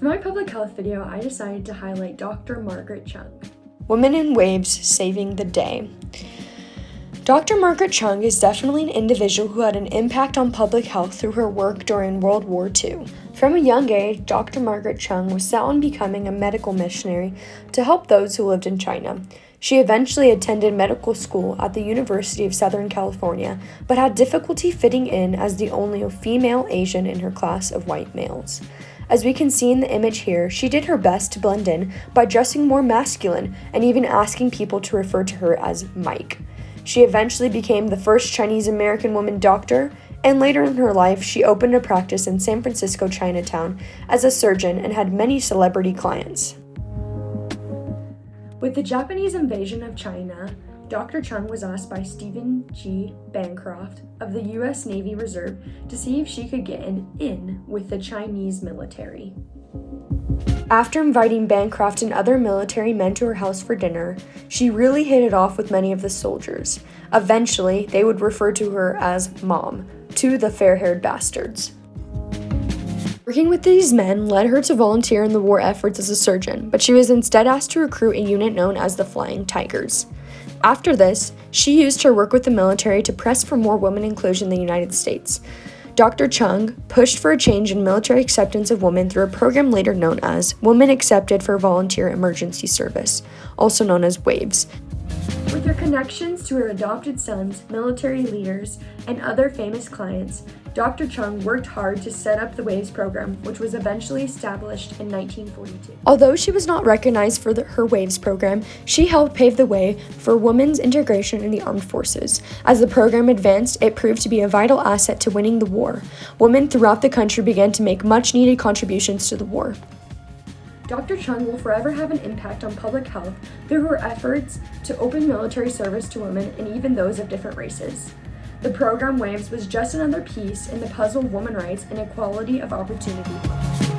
For my public health video, I decided to highlight Dr. Margaret Chung. Women in Waves Saving the Day. Dr. Margaret Chung is definitely an individual who had an impact on public health through her work during World War II. From a young age, Dr. Margaret Chung was set on becoming a medical missionary to help those who lived in China. She eventually attended medical school at the University of Southern California, but had difficulty fitting in as the only female Asian in her class of white males. As we can see in the image here, she did her best to blend in by dressing more masculine and even asking people to refer to her as Mike. She eventually became the first Chinese American woman doctor, and later in her life, she opened a practice in San Francisco Chinatown as a surgeon and had many celebrity clients. With the Japanese invasion of China, Dr. Chung was asked by Stephen G. Bancroft of the U.S. Navy Reserve to see if she could get an in with the Chinese military. After inviting Bancroft and other military men to her house for dinner, she really hit it off with many of the soldiers. Eventually, they would refer to her as Mom, to the fair-haired bastards. Working with these men led her to volunteer in the war efforts as a surgeon, but she was instead asked to recruit a unit known as the Flying Tigers. After this, she used her work with the military to press for more women inclusion in the United States. Dr. Chung pushed for a change in military acceptance of women through a program later known as Women Accepted for Volunteer Emergency Service, also known as WAVES. With her connections to her adopted sons, military leaders, and other famous clients, Dr. Chung worked hard to set up the WAVES program, which was eventually established in 1942. Although she was not recognized for her WAVES program, she helped pave the way for women's integration in the armed forces. As the program advanced, it proved to be a vital asset to winning the war. Women throughout the country began to make much-needed contributions to the war. Dr. Chung will forever have an impact on public health through her efforts to open military service to women and even those of different races. The program WAVES was just another piece in the puzzle of women's rights and equality of opportunity.